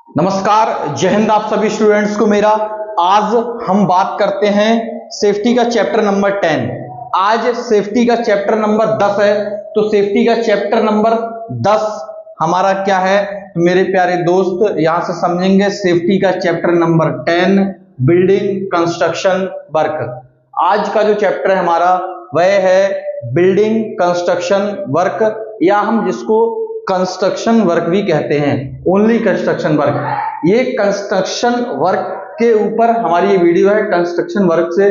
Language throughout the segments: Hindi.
नमस्कार, जय हिंद आप सभी स्टूडेंट्स को मेरा। आज हम बात करते हैं सेफ्टी का चैप्टर नंबर 10। आज सेफ्टी का चैप्टर नंबर 10 है, तो सेफ्टी का चैप्टर नंबर 10 हमारा क्या है तो मेरे प्यारे दोस्त यहां से समझेंगे। सेफ्टी का chapter number 10 building construction work. आज का जो चैप्टर है हमारा वह है बिल्डिंग कंस्ट्रक्शन वर्क, या हम जिसको कंस्ट्रक्शन वर्क भी कहते हैं, ओनली कंस्ट्रक्शन वर्क। ये कंस्ट्रक्शन वर्क के ऊपर हमारी ये वीडियो है। कंस्ट्रक्शन वर्क से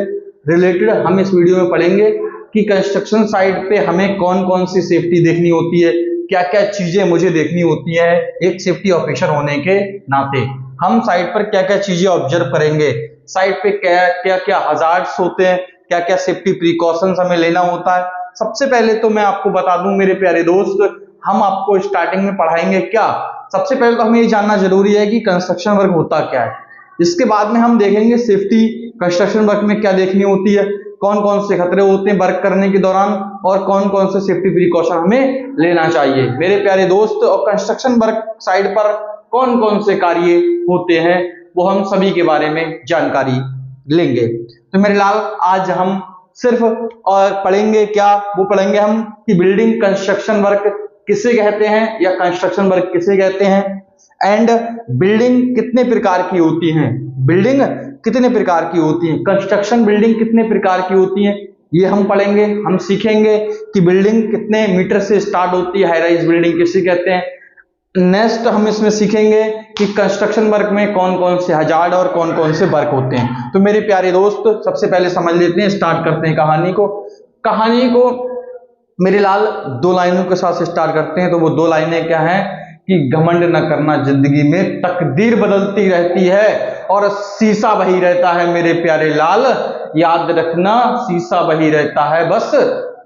रिलेटेड हम इस वीडियो में पढ़ेंगे कि कंस्ट्रक्शन साइट पे हमें कौन कौन सी सेफ्टी देखनी होती है, क्या क्या चीजें मुझे देखनी होती है एक सेफ्टी ऑफिसर होने के नाते। हम साइट पर क्या क्या चीजें ऑब्जर्व करेंगे, साइट पे क्या क्या हजार्ड्स होते हैं, क्या क्या सेफ्टी प्रिकॉशंस हमें लेना होता है। सबसे पहले तो मैं आपको बता दूं मेरे प्यारे दोस्त, हम आपको स्टार्टिंग में पढ़ाएंगे क्या। सबसे पहले तो हमें ये जानना जरूरी है कि कंस्ट्रक्शन वर्क होता क्या है। इसके बाद में हम देखेंगे सेफ्टी कंस्ट्रक्शन वर्क में क्या देखनी होती है, कौन कौन से खतरे होते हैं वर्क करने के दौरान, और कौन कौन से सेफ्टी प्रिकॉशन हमें लेना चाहिए मेरे प्यारे दोस्त। और कंस्ट्रक्शन वर्क साइट पर कौन कौन से कार्य होते हैं वो हम सभी के बारे में जानकारी लेंगे। तो मेरे लाल आज हम सिर्फ और पढ़ेंगे क्या, वो पढ़ेंगे हम कि बिल्डिंग कंस्ट्रक्शन वर्क किसे कहते हैं या कंस्ट्रक्शन वर्क किसे कहते हैं, एंड बिल्डिंग कितने प्रकार की होती हैं, बिल्डिंग कितने प्रकार की होती हैं, कंस्ट्रक्शन बिल्डिंग कितने प्रकार की होती हैं, ये हम पढ़ेंगे। हम सीखेंगे कि बिल्डिंग कितने मीटर से स्टार्ट होती है, हाई राइज बिल्डिंग किसे कहते हैं। नेक्स्ट हम इसमें सीखेंगे कि कंस्ट्रक्शन वर्क में कौन कौन से हजार्ड और कौन कौन से वर्क होते हैं। तो मेरे प्यारे दोस्त सबसे पहले समझ लेते हैं, स्टार्ट करते हैं कहानी को मेरे लाल दो लाइनों के साथ स्टार्ट करते हैं। तो वो दो लाइनें क्या हैं कि घमंड न करना, जिंदगी में तकदीर बदलती रहती है और शीशा वही रहता है मेरे प्यारे लाल, याद रखना शीशा वही रहता है, बस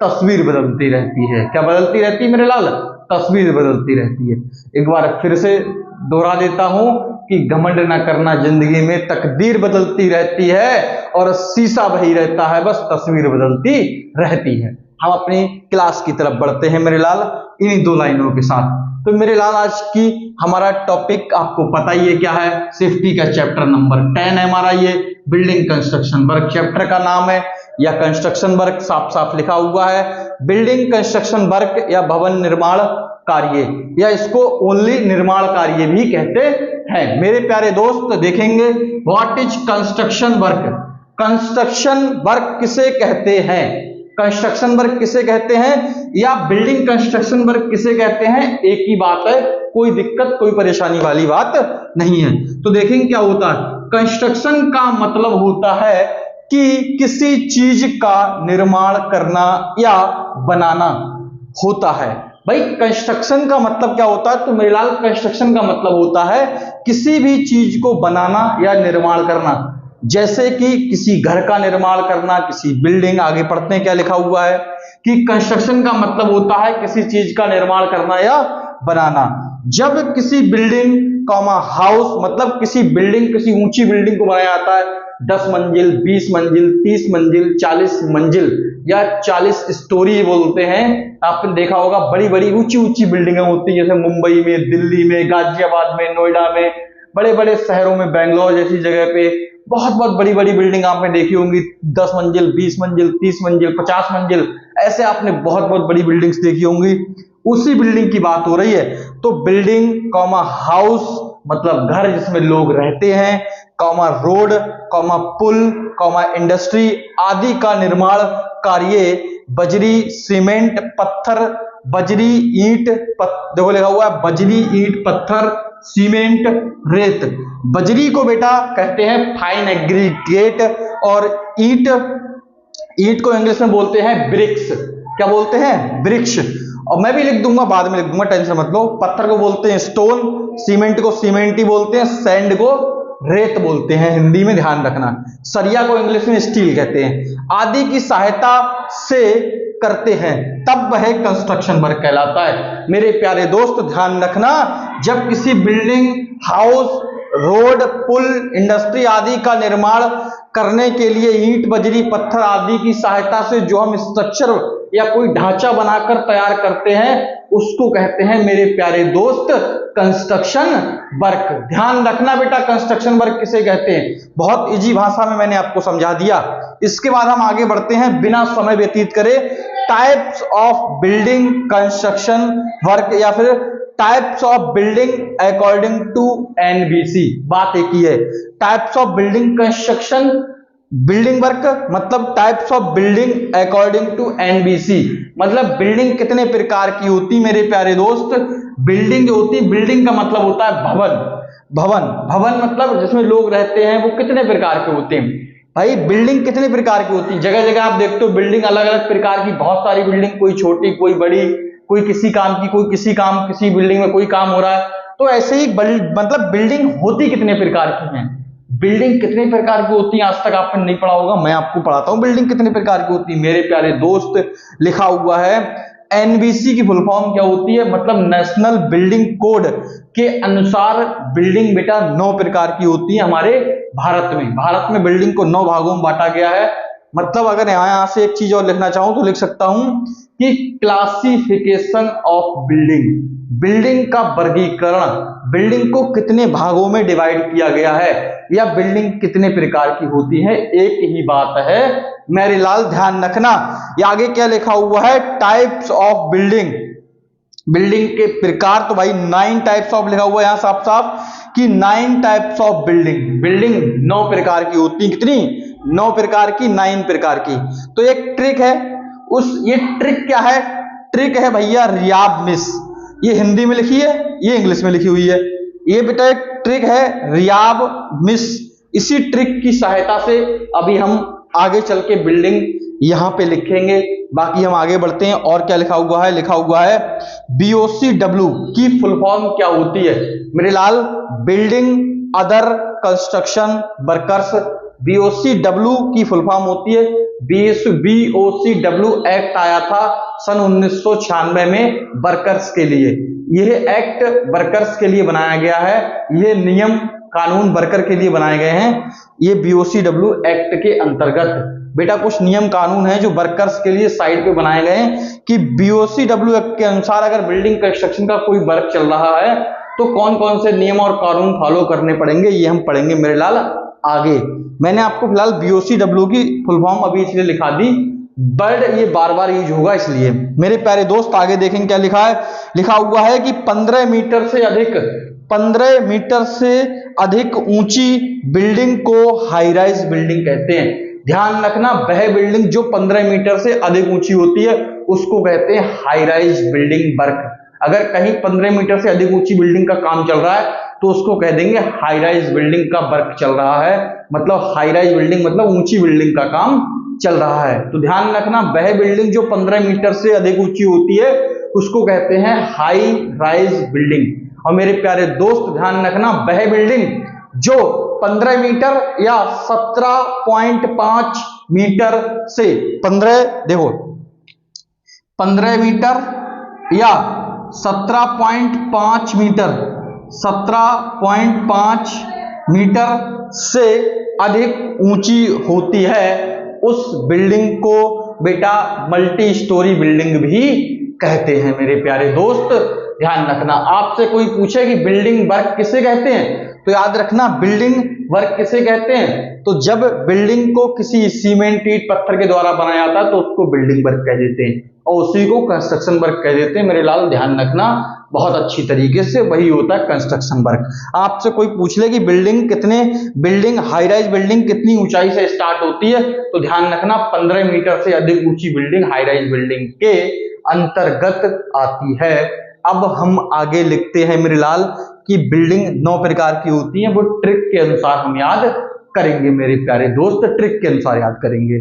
तस्वीर बदलती रहती है। क्या बदलती रहती है मेरे लाल? तस्वीर बदलती रहती है। एक बार फिर से दोहरा देता हूं कि घमंड न करना, जिंदगी में तकदीर बदलती रहती है और शीशा वही रहता है, बस तस्वीर बदलती रहती है। हम अपनी क्लास की तरफ बढ़ते हैं मेरे लाल इन्हीं दो लाइनों के साथ। तो मेरे लाल आज की हमारा टॉपिक आपको पता ही है क्या है, सेफ्टी का चैप्टर नंबर 10 है हमारा ये बिल्डिंग कंस्ट्रक्शन वर्क। चैप्टर का नाम है या कंस्ट्रक्शन वर्क साफ साफ लिखा हुआ है बिल्डिंग कंस्ट्रक्शन वर्क या भवन निर्माण कार्य, या इसको ओनली निर्माण कार्य भी कहते हैं। मेरे प्यारे दोस्त देखेंगे what is construction work. Construction work किसे कहते हैं, कंस्ट्रक्शन वर्क किसे कहते हैं या बिल्डिंग कंस्ट्रक्शन वर्क किसे कहते हैं, एक ही बात है, कोई दिक्कत कोई परेशानी वाली बात नहीं है। तो देखेंगे क्या होता है। कंस्ट्रक्शन का मतलब होता है कि किसी चीज का निर्माण करना या बनाना होता है। भाई कंस्ट्रक्शन का मतलब क्या होता है, तो मेरे लाल कंस्ट्रक्शन का मतलब होता है किसी भी चीज को बनाना या निर्माण करना, जैसे कि किसी घर का निर्माण करना, किसी बिल्डिंग। आगे पढ़ते हैं क्या लिखा हुआ है कि कंस्ट्रक्शन का मतलब होता है किसी चीज का निर्माण करना या बनाना। जब किसी बिल्डिंग हाउस मतलब किसी बिल्डिंग, किसी ऊंची बिल्डिंग को बनाया जाता है 10 मंजिल, 20 मंजिल, 30 मंजिल, 40 मंजिल या 40 स्टोरी बोलते हैं। आपने देखा होगा बड़ी बड़ी ऊंची ऊंची बिल्डिंगें होती है, जैसे मुंबई में, दिल्ली में, गाजियाबाद में, नोएडा में, बड़े बड़े शहरों में, बेंगलोर जैसी जगह पे बहुत बहुत बड़ी बड़ी बिल्डिंग आपने देखी होंगी। 10 मंजिल, 20 मंजिल, 30 मंजिल, 50 मंजिल, ऐसे आपने बहुत बहुत बड़ी बिल्डिंग्स देखी होंगी। उसी बिल्डिंग की बात हो रही है। तो बिल्डिंग हाउस मतलब घर जिसमें लोग रहते हैं, रोड, पुल, इंडस्ट्री आदि का निर्माण कार्य बजरी, सीमेंट, पत्थर, बजरी, ईंट, देखो लिखा हुआ है बजरी, ईंट, पत्थर, सीमेंट, रेत। बजरी को बेटा कहते हैं फाइन एग्रीगेट, और ईंट को इंग्लिश में बोलते हैं ब्रिक्स। क्या बोलते हैं? ब्रिक्स। और मैं भी लिख दूंगा, बाद में लिख दूंगा, टेंशन मत लो। पत्थर को बोलते हैं स्टोन, सीमेंट को सीमेंट ही बोलते हैं, सैंड को रेत बोलते हैं हिंदी में, ध्यान रखना। सरिया को इंग्लिश में स्टील कहते हैं। आदि की सहायता से करते हैं तब वह कंस्ट्रक्शन वर्क कहलाता है। मेरे प्यारे दोस्त ध्यान रखना, जब किसी बिल्डिंग, हाउस, रोड, पुल, इंडस्ट्री आदि का निर्माण करने के लिए ईंट, बजरी, पत्थर आदि की सहायता से जो हम स्ट्रक्चर या कोई ढांचा बनाकर तैयार करते हैं उसको कहते हैं मेरे प्यारे दोस्त कंस्ट्रक्शन वर्क। ध्यान रखना बेटा, कंस्ट्रक्शन वर्क किसे कहते हैं, बहुत इजी भाषा में मैंने आपको समझा दिया। इसके बाद हम आगे बढ़ते हैं बिना समय व्यतीत करे, types of building construction work या फिर types of building according to NBC. बात एक ही है, types of building construction building work मतलब types of building according to NBC, मतलब बिल्डिंग कितने प्रकार की होती मेरे प्यारे दोस्त। बिल्डिंग जो होती, बिल्डिंग का मतलब होता है भवन, भवन भवन मतलब जिसमें लोग रहते हैं, वो कितने प्रकार के होते हैं भाई। बिल्डिंग कितने प्रकार की होती है, जगह जगह आप देखते हो बिल्डिंग अलग अलग प्रकार की, बहुत सारी बिल्डिंग, कोई छोटी कोई बड़ी, कोई किसी काम की कोई किसी काम, किसी बिल्डिंग में कोई काम हो रहा है। तो ऐसे ही मतलब बिल्डिंग होती कितने प्रकार की हैं, बिल्डिंग कितने प्रकार की होती है, आज तक आपने नहीं पढ़ा होगा, मैं आपको पढ़ाता हूं बिल्डिंग कितने प्रकार की होती है मेरे प्यारे दोस्त। लिखा हुआ है एनबीसी की फुल फॉर्म क्या होती है, मतलब नेशनल बिल्डिंग कोड के अनुसार बिल्डिंग बेटा 9 प्रकार की होती है हमारे भारत में। भारत में बिल्डिंग को 9 भागों में बांटा गया है। मतलब अगर यहां से एक चीज और लिखना चाहूं तो लिख सकता हूं कि क्लासिफिकेशन ऑफ बिल्डिंग, बिल्डिंग का वर्गीकरण, बिल्डिंग को कितने भागों में डिवाइड किया गया है या बिल्डिंग कितने प्रकार की होती है, एक ही बात है मेरे लाल, ध्यान रखना। ये आगे क्या लिखा हुआ है, टाइप्स ऑफ बिल्डिंग, बिल्डिंग के प्रकार, तो भाई 9 टाइप्स ऑफ लिखा हुआ है यहां साफ साफ कि 9 टाइप्स ऑफ बिल्डिंग, बिल्डिंग 9 प्रकार की होती है, कितनी 9 प्रकार की, 9 प्रकार की। तो एक ट्रिक है, ये ट्रिक क्या है, ट्रिक है भैया रियाब मिस, ये हिंदी में लिखी है, ये इंग्लिश में लिखी हुई है। ये बेटा एक ट्रिक है रियाब मिस, इसी ट्रिक की सहायता से अभी हम आगे चल के बिल्डिंग यहां पे लिखेंगे। बाकी हम आगे बढ़ते हैं और क्या लिखा हुआ है, लिखा हुआ है BOCW की फुल फॉर्म क्या होती है मेरे लाल, building other construction workers. BOCW की फुल फॉर्म होती है, BOCW एक्ट आया था सन 1996 में वर्कर्स के लिए। यह एक्ट वर्कर्स के लिए बनाया गया है, ये नियम कानून वर्कर के लिए बनाए गए हैं। ये BOCW एक्ट के अंतर्गत बेटा कुछ नियम कानून है जो वर्कर्स के लिए साइड पे बनाए गए हैं कि BOCW एक्ट के अनुसार अगर बिल्डिंग कंस्ट्रक्शन का कोई वर्क चल रहा है तो कौन कौन से नियम और कानून फॉलो करने पड़ेंगे, ये हम पढ़ेंगे मेरे लाल आगे। मैंने आपको फिलहाल BOCW की फुल फॉर्म अभी इसलिए लिखा दी, बर्ड ये बार बार यूज होगा इसलिए। मेरे प्यारे दोस्त आगे देखेंगे क्या लिखा है, लिखा हुआ है कि 15 मीटर से अधिक, 15 मीटर से अधिक ऊंची बिल्डिंग को हाई राइज बिल्डिंग कहते हैं। ध्यान रखना, वह बिल्डिंग जो 15 मीटर से अधिक ऊंची होती है उसको कहते हैं हाई राइज बिल्डिंग वर्क। अगर कहीं 15 मीटर से अधिक ऊंची बिल्डिंग का काम चल रहा है तो उसको कह देंगे हाई राइज बिल्डिंग का वर्क चल रहा है, मतलब हाई राइज बिल्डिंग मतलब ऊंची बिल्डिंग का काम चल रहा है। तो ध्यान रखना, वह बिल्डिंग जो 15 मीटर से अधिक ऊंची होती है उसको कहते हैं हाई राइज बिल्डिंग। और मेरे प्यारे दोस्त ध्यान रखना, वह बिल्डिंग जो 15 मीटर या 17.5 मीटर से 15 देखो 15 मीटर या 17.5 मीटर, 17.5 मीटर से अधिक ऊंची होती है उस बिल्डिंग को बेटा मल्टी स्टोरी बिल्डिंग भी कहते हैं। मेरे प्यारे दोस्त ध्यान रखना, आपसे कोई पूछे कि बिल्डिंग वर्क किसे कहते हैं तो याद रखना बिल्डिंग वर्क किसे कहते हैं, तो जब बिल्डिंग को किसी सीमेंट ईंट पत्थर के द्वारा बनाया जाता है तो उसको बिल्डिंग वर्क कह देते हैं और उसी को कंस्ट्रक्शन वर्क कह देते हैं। मेरे लाल ध्यान रखना बहुत अच्छी तरीके से, वही होता है कंस्ट्रक्शन वर्क। आपसे कोई पूछ ले कि बिल्डिंग हाई राइज बिल्डिंग कितनी ऊंचाई से स्टार्ट होती है तो ध्यान रखना 15 मीटर से अधिक ऊंची बिल्डिंग हाई राइज बिल्डिंग के अंतर्गत आती है। अब हम आगे लिखते हैं मेरे लाल कि बिल्डिंग 9 प्रकार की होती है, वो ट्रिक के अनुसार हम याद करेंगे मेरे प्यारे दोस्त, ट्रिक के अनुसार याद करेंगे।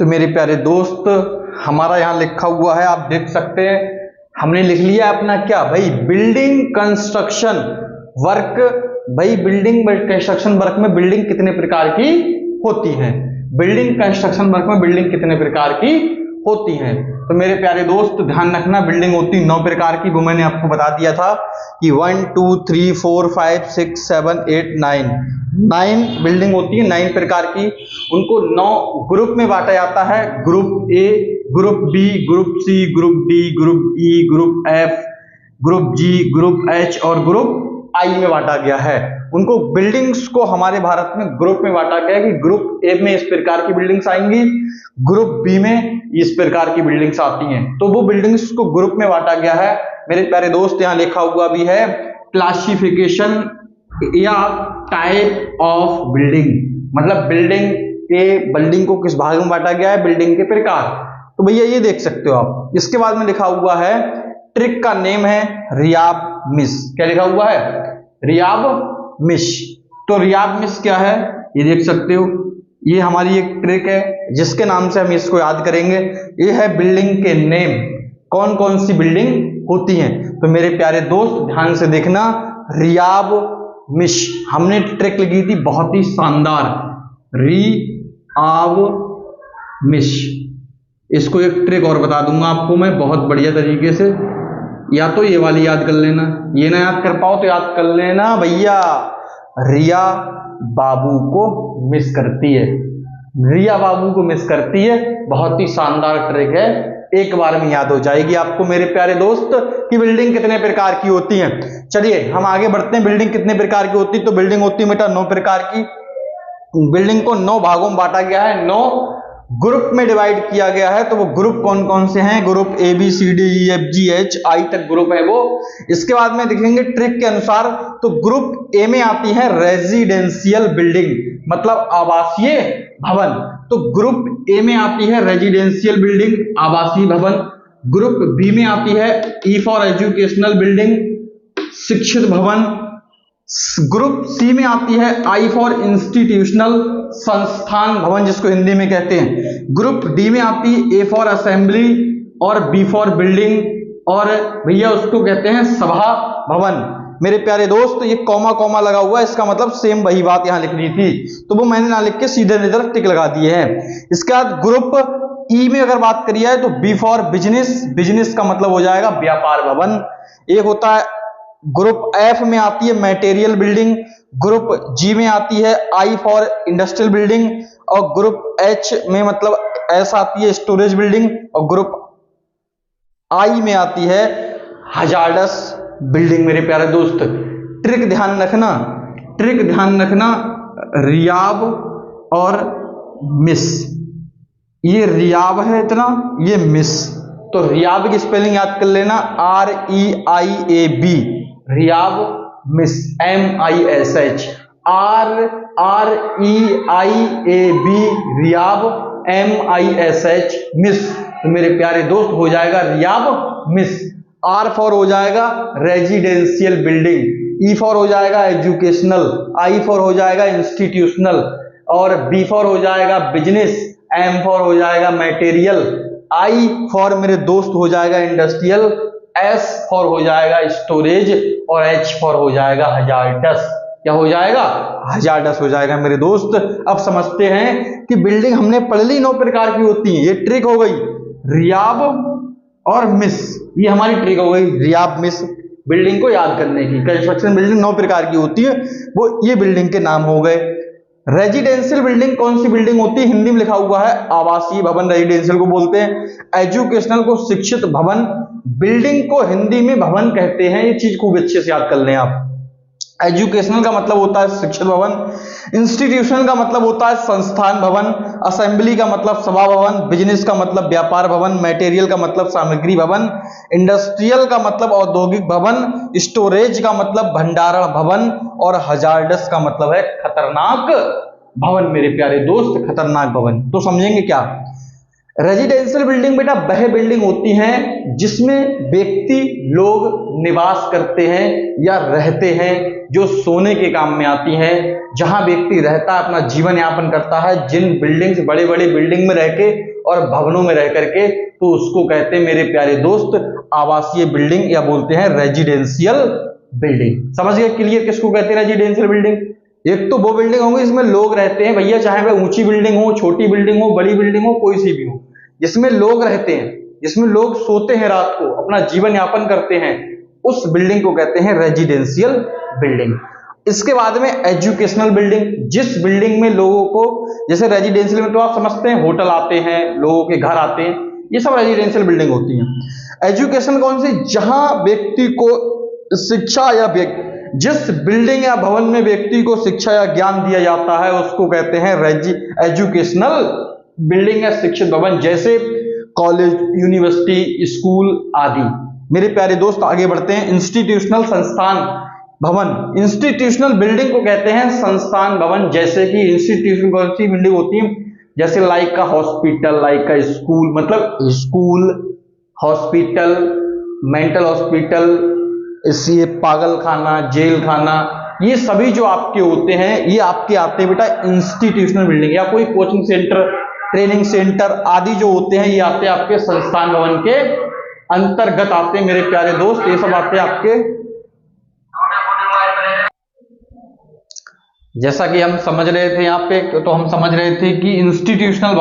तो मेरे प्यारे दोस्त हमारा यहां लिखा हुआ है, आप देख सकते हैं, हमने लिख लिया अपना क्या भाई, बिल्डिंग कंस्ट्रक्शन वर्क। भाई बिल्डिंग कंस्ट्रक्शन वर्क में बिल्डिंग कितने प्रकार की होती है, बिल्डिंग कंस्ट्रक्शन वर्क में बिल्डिंग कितने प्रकार की होती हैं। तो मेरे प्यारे दोस्त ध्यान रखना, बिल्डिंग होती 9 प्रकार की, वो मैंने आपको बता दिया था कि 1 2 3 4 5 6 7 8 9 9 बिल्डिंग होती है, 9 प्रकार की। उनको 9 ग्रुप में बांटा जाता है, group A, group B, group C, group D, group E, group F, group G, group H और ग्रुप आई में बांटा गया है। उनको बिल्डिंग्स को हमारे भारत में ग्रुप में बांटा गया है कि ग्रुप ए में इस प्रकार की बिल्डिंग्स आएंगी, ग्रुप बी में इस प्रकार की बिल्डिंग्स आती हैं। तो वो बिल्डिंग्स को ग्रुप में बांटा गया है मेरे प्यारे दोस्त। यहाँ लिखा हुआ भी है क्लासिफिकेशन या टाइप ऑफ बिल्डिंग, मतलब बिल्डिंग को किस भाग में बांटा गया है, बिल्डिंग के प्रकार। तो भैया ये देख सकते हो आप। इसके बाद में लिखा हुआ है ट्रिक का नेम है रियाब मिश। क्या लिखा हुआ है? रियाब मिश। तो रियाब मिश क्या है ये देख सकते हो, ये हमारी एक ट्रिक है जिसके नाम से हम इसको याद करेंगे। ये है बिल्डिंग के नेम, कौन कौन सी बिल्डिंग होती हैं। तो मेरे प्यारे दोस्त ध्यान से देखना, रियाब मिश हमने ट्रिक लगी थी बहुत ही शानदार, रियाब मिश। इसको एक ट्रिक और बता दूंगा आपको मैं बहुत बढ़िया तरीके से, या तो ये वाली याद कर लेना, ये ना याद कर पाओ तो याद कर लेना भैया, रिया बाबू को मिस करती है, रिया बाबू को मिस करती है। बहुत ही शानदार ट्रिक है, एक बार में याद हो जाएगी आपको मेरे प्यारे दोस्त कि बिल्डिंग कितने प्रकार की होती है। चलिए हम आगे बढ़ते हैं। बिल्डिंग कितने प्रकार की होती है? तो बिल्डिंग होती है बेटा 9 प्रकार की। बिल्डिंग को 9 भागों में बांटा गया है, 9 ग्रुप में डिवाइड किया गया है। तो वो ग्रुप कौन कौन से हैं? Group A B C D E F G H I तक ग्रुप है वो। इसके बाद में देखेंगे ट्रिक के अनुसार, तो ग्रुप ए में आती है रेजिडेंशियल बिल्डिंग, मतलब आवासीय भवन। तो ग्रुप ए में आती है रेजिडेंशियल बिल्डिंग, आवासीय भवन। ग्रुप बी में आती है ई फॉर एजुकेशनल बिल्डिंग, शिक्षित भवन। ग्रुप सी में आती है आई फॉर इंस्टीट्यूशनल, संस्थान भवन जिसको हिंदी में कहते हैं। ग्रुप डी में आती है ए फॉर असेंबली और बी फॉर बिल्डिंग, और भैया उसको कहते हैं सभा भवन। मेरे प्यारे दोस्त ये कॉमा कॉमा लगा हुआ है, इसका मतलब सेम वही बात यहां लिखनी थी, तो वो मैंने ना लिख के सीधे तरफ टिक लगा दिए हैं। इसके बाद ग्रुप ई में अगर बात करी जाए तो बी फॉर बिजनेस, बिजनेस का मतलब हो जाएगा व्यापार भवन। एक होता है ग्रुप एफ में आती है मटेरियल बिल्डिंग, ग्रुप जी में आती है आई फॉर इंडस्ट्रियल बिल्डिंग, और ग्रुप एच में मतलब एस आती है स्टोरेज बिल्डिंग, और ग्रुप आई में आती है हजार्डस बिल्डिंग। मेरे प्यारे दोस्त ट्रिक ध्यान रखना, ट्रिक ध्यान रखना, रियाब और मिस। ये रियाब है इतना, ये मिस। तो रियाब की स्पेलिंग याद कर लेना, REIAB, rehab miss, MISH, REIAB rehab, MISH miss. तो मेरे प्यारे दोस्त हो जाएगा रियाब मिस। R फॉर हो जाएगा रेजिडेंशियल बिल्डिंग, E फॉर हो जाएगा एजुकेशनल, I फॉर हो जाएगा इंस्टीट्यूशनल, और B फॉर हो जाएगा बिजनेस, M फॉर हो जाएगा मटेरियल, I फॉर मेरे दोस्त हो जाएगा इंडस्ट्रियल, S फॉर हो जाएगा स्टोरेज, और H फॉर हो जाएगा हजार्डस। क्या हो जाएगा? हजार्डस हो जाएगा मेरे दोस्त। अब समझते हैं कि बिल्डिंग हमने पढ़ ली 9 प्रकार की होती है। ये ट्रिक हो गई रियाब और मिस, ये हमारी ट्रिक हो गई रियाब मिस बिल्डिंग को याद करने की। कंस्ट्रक्शन बिल्डिंग 9 प्रकार की होती है, वो ये बिल्डिंग के नाम हो गए। रेजिडेंशियल बिल्डिंग कौन सी बिल्डिंग होती है? हिंदी में लिखा हुआ है आवासीय भवन, रेजिडेंशियल को बोलते हैं। एजुकेशनल को शिक्षित भवन, बिल्डिंग को हिंदी में भवन कहते हैं। ये चीज खूब अच्छे से याद कर लें आप। एजुकेशनल का मतलब होता है शिक्षित भवन, इंस्टीट्यूशनल का मतलब होता है संस्थान भवन, असेंबली का मतलब सभा भवन, बिजनेस का मतलब व्यापार भवन, मटेरियल का मतलब सामग्री भवन, इंडस्ट्रियल का मतलब औद्योगिक भवन, स्टोरेज का मतलब भंडारण भवन, और हजार्डस का मतलब है खतरनाक भवन। मेरे प्यारे दोस्त खतरनाक भवन। तो समझेंगे क्या? रेजिडेंशियल बिल्डिंग बेटा वह बिल्डिंग होती हैं जिसमें व्यक्ति लोग निवास करते हैं या रहते हैं, जो सोने के काम में आती हैं, जहां व्यक्ति रहता है, अपना जीवन यापन करता है, जिन बिल्डिंग्स बड़े बड़े बिल्डिंग में रह के और भवनों में रह करके, तो उसको कहते हैं मेरे प्यारे दोस्त आवासीय बिल्डिंग, या बोलते हैं रेजिडेंशियल बिल्डिंग। समझ गए क्लियर किसको कहते हैं रेजिडेंशियल बिल्डिंग? एक तो वो बिल्डिंग होंगी जिसमें लोग रहते हैं भैया, चाहे वह ऊंची बिल्डिंग हो, छोटी बिल्डिंग हो, बड़ी बिल्डिंग हो, कोई सी भी हो, जिसमें लोग रहते हैं, जिसमें लोग सोते हैं रात को, अपना जीवन यापन करते हैं, उस बिल्डिंग को कहते हैं रेजिडेंशियल बिल्डिंग। इसके बाद में एजुकेशनल बिल्डिंग, जिस बिल्डिंग में लोगों को, जैसे रेजिडेंशियल में तो आप समझते हैं होटल आते हैं, लोगों के घर आते हैं, ये सब रेजिडेंशियल बिल्डिंग होती हैं। एजुकेशन कौन सी, जहां व्यक्ति को शिक्षा या जिस बिल्डिंग या भवन में व्यक्ति को शिक्षा या ज्ञान दिया जाता है उसको कहते हैं एजुकेशनल बिल्डिंग या शिक्षित भवन, जैसे कॉलेज, यूनिवर्सिटी, स्कूल आदि। मेरे प्यारे दोस्त आगे बढ़ते हैं। इंस्टीट्यूशनल संस्थान भवन, इंस्टीट्यूशनल बिल्डिंग को कहते हैं संस्थान भवन, जैसे कि इंस्टीट्यूशन कौन सी बिल्डिंग होती है, जैसे लाइक का हॉस्पिटल, लाइक का स्कूल, मतलब स्कूल, हॉस्पिटल, मेंटल हॉस्पिटल, इसलिए पागल खाना, जेल खाना, ये सभी जो आपके होते हैं ये आपके आते हैं बेटा इंस्टीट्यूशनल बिल्डिंग, या कोई कोचिंग सेंटर, ट्रेनिंग सेंटर आदि जो होते हैं ये आते हैं आपके संस्थान भवन के अंतर्गत आते हैं। मेरे प्यारे दोस्त ये सब आते हैं आपके, जैसा कि हम समझ रहे थे यहाँ पे, तो हम समझ रहे थे कि इंस्टीट्यूशनल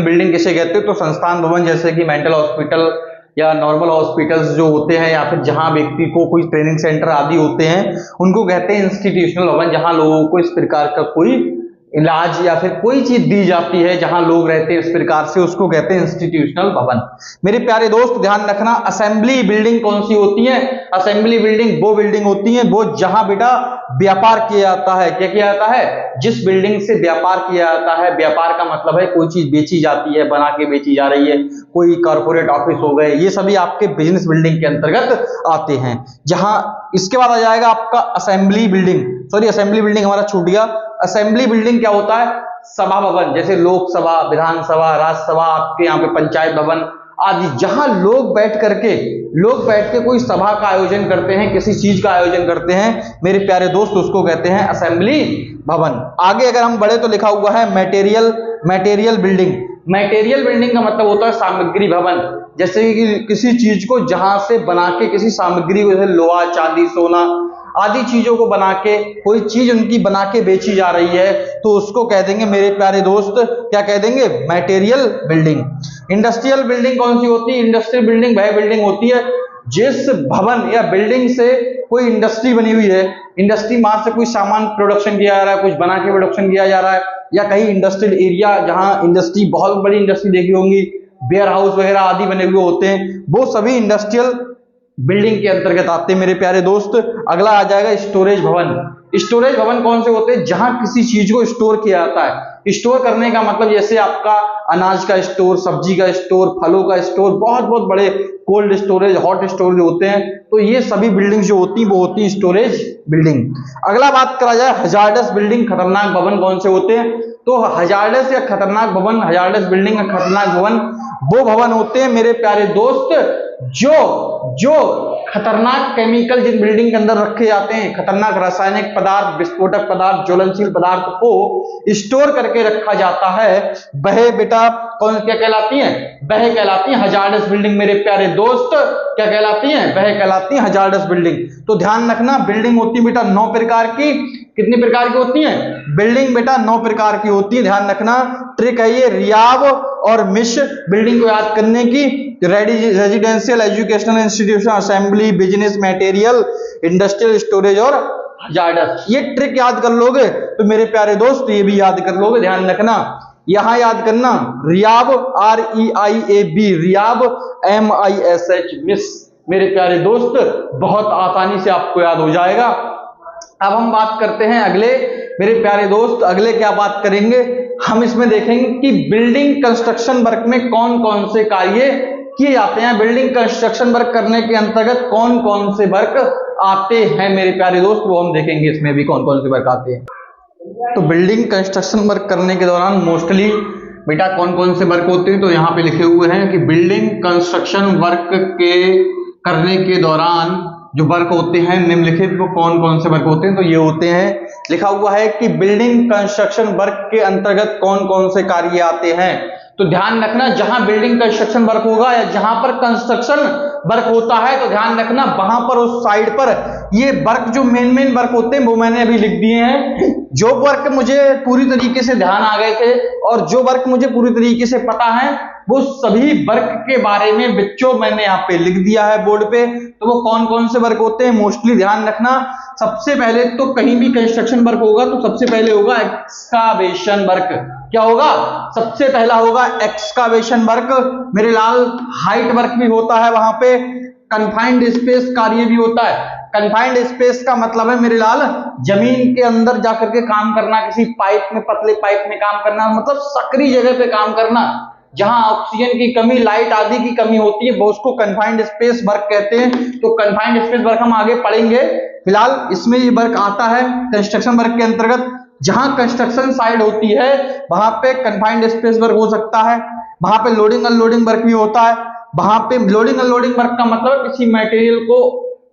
बिल्डिंग किसे कहते हैं, तो संस्थान भवन, जैसे कि मेंटल हॉस्पिटल या नॉर्मल हॉस्पिटल्स जो होते हैं, या फिर जहां व्यक्ति को कोई ट्रेनिंग सेंटर आदि होते हैं उनको कहते हैं इंस्टीट्यूशनल भवन, जहां लोगों को इस प्रकार का कोई इलाज या फिर कोई चीज दी जाती है, जहां लोग रहते हैं इस प्रकार से, उसको कहते हैं इंस्टीट्यूशनल भवन। मेरे प्यारे दोस्त ध्यान रखना, असेंबली बिल्डिंग कौन सी होती है, असेंबली बिल्डिंग वो बिल्डिंग होती है वो जहां बेटा व्यापार किया जाता है। क्या किया जाता है, जिस बिल्डिंग से व्यापार किया जाता है, व्यापार का मतलब है कोई चीज बेची जाती है, बना के बेची जा रही है, कोई कॉर्पोरेट ऑफिस हो गए, ये सभी आपके बिजनेस बिल्डिंग के अंतर्गत आते हैं। जहां इसके बाद आ जाएगा आपका assembly building, sorry assembly building हमारा छूट गया। असेंबली बिल्डिंग क्या होता है, सभा भवन, जैसे लोकसभा, विधानसभा, राज्यसभा, आपके यहाँ पे पंचायत भवन आदि, जहां लोग बैठ के कोई सभा का आयोजन करते हैं, किसी चीज का आयोजन करते हैं, मेरे प्यारे दोस्त उसको कहते हैं असेंबली भवन। आगे अगर हम बढ़े तो लिखा हुआ है मटेरियल बिल्डिंग। मटेरियल बिल्डिंग का मतलब होता है सामग्री भवन, जैसे कि किसी चीज को जहां से बना के, किसी सामग्री को, जैसे लोहा, चांदी, सोना आदि चीजों को बना के, कोई चीज उनकी बना के बेची जा रही है, तो उसको कह देंगे मेरे प्यारे दोस्त, क्या कह देंगे, मटेरियल बिल्डिंग। इंडस्ट्रियल बिल्डिंग कौन सी होती है, इंडस्ट्रियल बिल्डिंग वह बिल्डिंग होती है जिस भवन या बिल्डिंग से कोई इंडस्ट्री बनी हुई है, इंडस्ट्री वहां से कोई सामान प्रोडक्शन किया जा रहा है, कुछ बना के प्रोडक्शन किया जा रहा है, या कहीं इंडस्ट्रियल एरिया जहां इंडस्ट्री, बहुत बड़ी इंडस्ट्री देखी होंगी, वेयर हाउस वगैरह आदि बने हुए होते हैं, वो सभी इंडस्ट्रियल बिल्डिंग के अंतर्गत आते हैं मेरे प्यारे दोस्त। अगला आ जाएगा स्टोरेज भवन। स्टोरेज भवन कौन से होते हैं, जहां किसी चीज को स्टोर किया जाता है। स्टोर करने का मतलब जैसे आपका अनाज का स्टोर, सब्जी का स्टोर, फलों का स्टोर, बहुत बहुत बड़े कोल्ड स्टोरेज, हॉट स्टोरेज होते हैं, तो ये सभी बिल्डिंग जो होती है वो होती है स्टोरेज बिल्डिंग। अगला बात करा जाए हजार्डस बिल्डिंग, खतरनाक भवन कौन से होते हैं, तो हजार्डस या खतरनाक भवन, हजार्डस बिल्डिंग या खतरनाक भवन वो भवन होते हैं मेरे प्यारे दोस्त जो खतरनाक केमिकल जिन बिल्डिंग के अंदर रखे जाते हैं, खतरनाक रासायनिक पदार्थ, विस्फोटक पदार्थ, ज्वलनशील पदार्थ को स्टोर करके रखा जाता है, वह बेटा कौन, क्या कहलाती है, वह कहलाती है हजार्डस बिल्डिंग। मेरे प्यारे दोस्त क्या कहलाती है, वह कहलाती है हजार्डस बिल्डिंग। तो ध्यान रखना, बिल्डिंग होती है बेटा 9 प्रकार की। कितनी प्रकार की होती है बिल्डिंग, बेटा 9 प्रकार की होती है। ध्यान रखना, ट्रिक है ये रियाव और मिश बिल्डिंग को याद करने की। Residential, educational institution, assembly, business, material, industrial, storage और हजार्डस, ये ट्रिक याद कर लोगे तो मेरे प्यारे दोस्त ये भी याद कर लोगे। ध्यान रखना, यहां याद करना rehab, REIAB rehab, MISH miss, मेरे प्यारे दोस्त बहुत आसानी से आपको याद हो जाएगा। अब हम बात करते हैं अगले, मेरे प्यारे दोस्त अगले क्या बात करेंगे, हम इसमें देखेंगे कि बिल्डिंग कंस्ट्रक्शन वर्क में कौन कौन से कार्य किए जाते हैं। बिल्डिंग कंस्ट्रक्शन वर्क करने के अंतर्गत कौन कौन से वर्क आते हैं मेरे प्यारे दोस्त, वो हम देखेंगे इसमें भी कौन कौन से वर्क आते हैं। तो बिल्डिंग कंस्ट्रक्शन वर्क करने के दौरान मोस्टली बेटा कौन कौन से वर्क होते हैं, तो यहाँ पे लिखे हुए हैं कि बिल्डिंग कंस्ट्रक्शन वर्क के करने के दौरान जो वर्क होते हैं निम्नलिखित वो कौन कौन से वर्क होते हैं, तो ये होते हैं, लिखा हुआ है कि बिल्डिंग कंस्ट्रक्शन वर्क के अंतर्गत कौन कौन से कार्य आते हैं। तो ध्यान रखना, जहां बिल्डिंग कंस्ट्रक्शन वर्क होगा या जहां पर कंस्ट्रक्शन वर्क होता है, तो ध्यान रखना वहां पर उस साइड पर ये वर्क जो मेन वर्क होते हैं वो मैंने अभी लिख दिए हैं। जो वर्क मुझे पूरी तरीके से ध्यान आ गए थे और जो वर्क मुझे पूरी तरीके से पता है वो सभी वर्क के बारे में बच्चों मैंने यहाँ पे लिख दिया है बोर्ड पे। तो वो कौन कौन से वर्क होते हैं मोस्टली ध्यान रखना। सबसे पहले तो कहीं भी कंस्ट्रक्शन वर्क होगा तो सबसे पहले होगा एक्सकावेशन वर्क। क्या होगा? सबसे पहला होगा एक्सकावेशन वर्क मेरे लाल। हाइट वर्क भी होता है वहां पे, कन्फाइंड स्पेस कार्य भी होता है। कन्फाइंड स्पेस का मतलब है मेरे लाल जमीन के अंदर जाकर के काम करना, किसी पाइप में, पतले पाइप में काम करना, मतलब सकरी जगह पे काम करना जहां ऑक्सीजन की कमी, लाइट आदि की कमी होती है, वो उसको कन्फाइंड स्पेस वर्क कहते हैं। तो कन्फाइंड स्पेस वर्क हम आगे पढ़ेंगे। फिलहाल इसमें ये वर्क आता है कंस्ट्रक्शन वर्क के अंतर्गत। जहां कंस्ट्रक्शन साइड होती है वहां पे कन्फाइंड स्पेस वर्क हो सकता है। वहां पे लोडिंग अनलोडिंग वर्क भी होता है। वहां पे लोडिंग अनलोडिंग वर्क का मतलब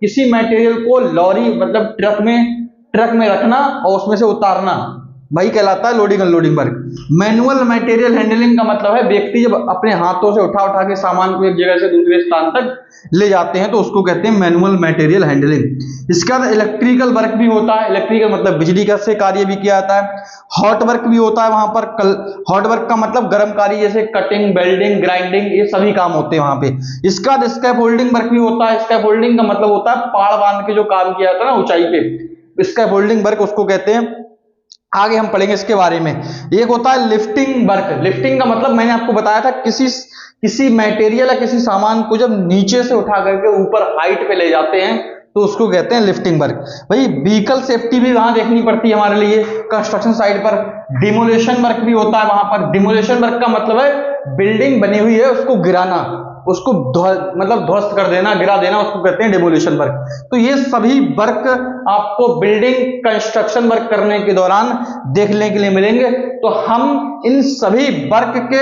किसी मटेरियल को लॉरी मतलब ट्रक में रखना और उसमें से उतारना, वही कहलाता है loading unloading work. Manual material handling का मतलब है व्यक्ति जब अपने हाथों से उठा के सामान को एक जगह से दूसरे स्थान तक ले जाते हैं तो उसको कहते हैं मैनुअल मटेरियल हैंडलिंग। इसके बाद इलेक्ट्रिकल वर्क भी होता है। इलेक्ट्रिकल मतलब बिजली का से कार्य भी किया जाता है। हॉट वर्क भी होता है वहां पर। हॉट वर्क का मतलब गर्म कार्य, जैसे कटिंग, वेल्डिंग, ग्राइंडिंग, ये सभी काम होते हैं वहां पे। इसका स्कैफोल्डिंग वर्क भी होता है। स्कैफोल्डिंग का मतलब होता है पहाड़ बांध के जो काम किया जाता है ना ऊंचाई पे, स्कैफोल्डिंग वर्क उसको कहते हैं। आगे हम पढ़ेंगे इसके बारे में। एक होता है लिफ्टिंग वर्क। लिफ्टिंग का मतलब मैंने आपको बताया था किसी मटेरियल या किसी सामान को जब नीचे से उठा करके ऊपर हाइट पे ले जाते हैं तो उसको कहते हैं लिफ्टिंग वर्क। भाई व्हीकल सेफ्टी भी वहां देखनी पड़ती है हमारे लिए कंस्ट्रक्शन साइट पर। डिमोलेशन वर्क भी होता है वहां पर। डिमोलेशन वर्क का मतलब है बिल्डिंग बनी हुई है उसको गिराना, उसको मतलब ध्वस्त कर देना, गिरा देना, उसको कहते हैं डिमोलिशन वर्क। तो ये सभी वर्क आपको बिल्डिंग कंस्ट्रक्शन वर्क करने के दौरान देखने के लिए मिलेंगे। तो हम इन सभी वर्क के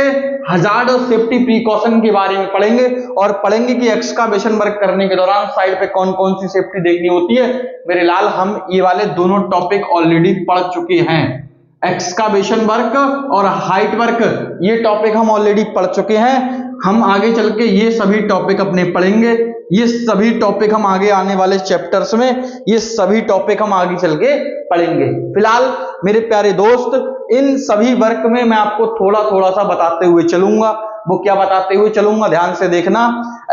हजार्ड और सेफ्टी प्रिकॉशन के बारे में पढ़ेंगे और पढ़ेंगे कि एक्सकावेशन वर्क करने के दौरान साइड पे कौन कौन सी सेफ्टी देखनी होती है। मेरे लाल हम ये वाले दोनों टॉपिक ऑलरेडी पढ़ चुके हैं। एक्सकावेशन वर्क और हाइट वर्क ये टॉपिक हम ऑलरेडी पढ़ चुके हैं। हम आगे चल के ये सभी टॉपिक अपने पढ़ेंगे। ये सभी टॉपिक हम आगे आने वाले चैप्टर्स में ये सभी टॉपिक हम आगे चल के पढ़ेंगे। फिलहाल मेरे प्यारे दोस्त इन सभी वर्क में मैं आपको थोड़ा थोड़ा सा बताते हुए चलूंगा। वो क्या बताते हुए चलूंगा ध्यान से देखना।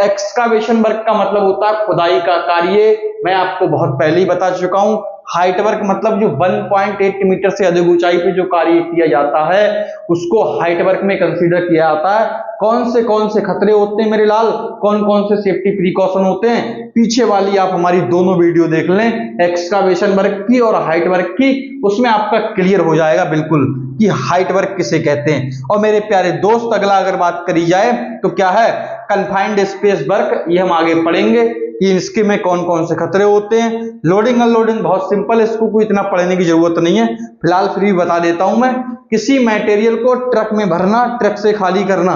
एक्सकावेशन वर्क का मतलब होता है खुदाई का कार्य, मैं आपको बहुत पहले ही बता चुका हूं। हाइट वर्क मतलब जो 1.8 मीटर से अधिक ऊंचाई पे जो कार्य किया जाता है उसको हाइट वर्क में कंसीडर किया जाता है। कौन से खतरे होते हैं मेरे लाल, कौन कौन से सेफ्टी प्रिकॉशन होते हैं, पीछे वाली आप हमारी दोनों वीडियो देख लें एक्सकावेशन वर्क की और हाइट वर्क की, उसमें आपका क्लियर हो जाएगा बिल्कुल कि हाइट वर्क किसे कहते हैं। और मेरे प्यारे दोस्त अगला अगर बात करी जाए तो क्या है कन्फाइंड स्पेस वर्क, ये हम आगे पढ़ेंगे कि इसके में कौन कौन से खतरे होते हैं। लोडिंग अनलोडिंग बहुत सिंपल है, इसको कोई इतना पढ़ने की जरूरत नहीं है, फिलहाल फिर भी बता देता हूं मैं। किसी मटेरियल को ट्रक में भरना, ट्रक से खाली करना,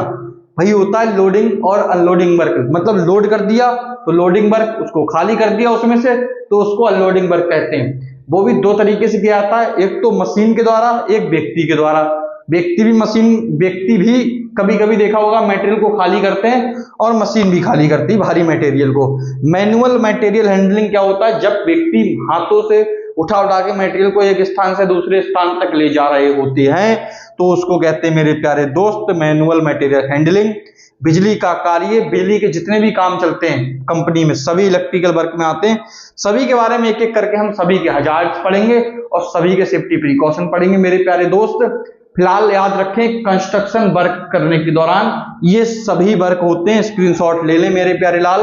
वही होता है लोडिंग और अनलोडिंग वर्क। मतलब लोड कर दिया तो लोडिंग वर्क, उसको खाली कर दिया उसमें से तो उसको अनलोडिंग वर्क कहते हैं। वो भी दो तरीके से किया जाता है, एक तो मशीन के द्वारा, एक व्यक्ति के द्वारा। व्यक्ति भी कभी कभी देखा होगा मटेरियल को खाली करते हैं और मशीन भी खाली करती है भारी मटेरियल को। मैनुअल मटेरियल हैंडलिंग क्या होता है, जब व्यक्ति हाथों से उठा के मटेरियल को एक स्थान से दूसरे स्थान तक ले जा रहे होते हैं तो उसको कहते हैं मेरे प्यारे दोस्त मैनुअल मटेरियल हैंडलिंग। बिजली का कार्य, बिजली के जितने भी काम चलते हैं कंपनी में सभी इलेक्ट्रिकल वर्क में आते हैं। सभी के बारे में एक एक करके हम सभी के हजार्ड्स पढ़ेंगे और सभी के सेफ्टी प्रिकॉशन पढ़ेंगे मेरे प्यारे दोस्त। फिलहाल याद रखें कंस्ट्रक्शन वर्क करने के दौरान ये सभी वर्क होते हैं। स्क्रीनशॉट ले लें मेरे प्यारे लाल,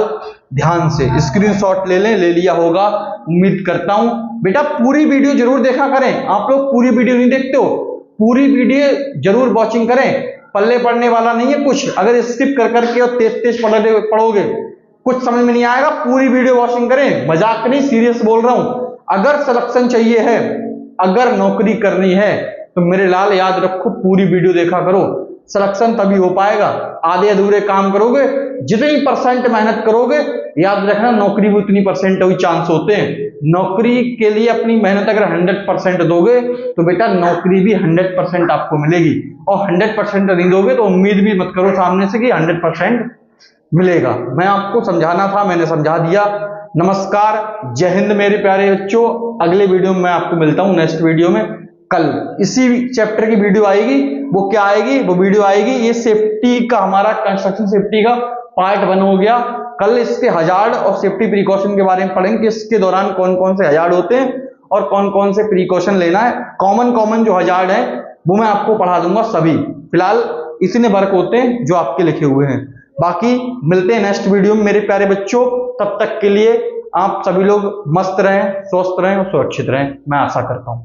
ध्यान से स्क्रीनशॉट ले लें, ले लिया होगा उम्मीद करता हूं। बेटा पूरी वीडियो जरूर देखा करें, आप लोग पूरी वीडियो नहीं देखते हो, पूरी वीडियो जरूर वॉचिंग करें। पल्ले पढ़ने वाला नहीं है कुछ, अगर स्किप कर करके और तेज तेज पढ़ोगे कुछ समझ में नहीं आएगा। पूरी वीडियो वॉचिंग करें, मजाक नहीं सीरियस बोल रहा हूं। अगर सिलेक्शन चाहिए है, अगर नौकरी करनी है तो मेरे लाल याद रखो पूरी वीडियो देखा करो, सिलेक्शन तभी हो पाएगा। आधे अधूरे काम करोगे, जितनी परसेंट मेहनत करोगे याद रखना नौकरी भी उतनी परसेंट ही चांस होते हैं। नौकरी के लिए अपनी मेहनत अगर 100% दोगे तो बेटा नौकरी भी 100% आपको मिलेगी, और 100% नहीं दोगे तो उम्मीद भी मत करो सामने से कि 100% मिलेगा। मैं आपको समझाना था, मैंने समझा दिया। नमस्कार, जय हिंद मेरे प्यारे बच्चों। अगले वीडियो में मैं आपको मिलता हूं नेक्स्ट वीडियो में। कल इसी चैप्टर की वीडियो आएगी। वो क्या आएगी, वो वीडियो आएगी, ये सेफ्टी का हमारा कंस्ट्रक्शन सेफ्टी का पार्ट 1 हो गया। कल इसके हजार्ड और सेफ्टी प्रिकॉशन के बारे में पढ़ेंगे कि इसके दौरान कौन कौन से हजार्ड होते हैं और कौन कौन से प्रिकॉशन लेना है। कॉमन जो हजार्ड है वो मैं आपको पढ़ा दूंगा सभी। फिलहाल इतने वर्क होते हैं जो आपके लिखे हुए हैं। बाकी मिलते हैं नेक्स्ट वीडियो में मेरे प्यारे बच्चों। तब तक के लिए आप सभी लोग मस्त रहें, स्वस्थ रहें और सुरक्षित रहें, मैं आशा करता हूं।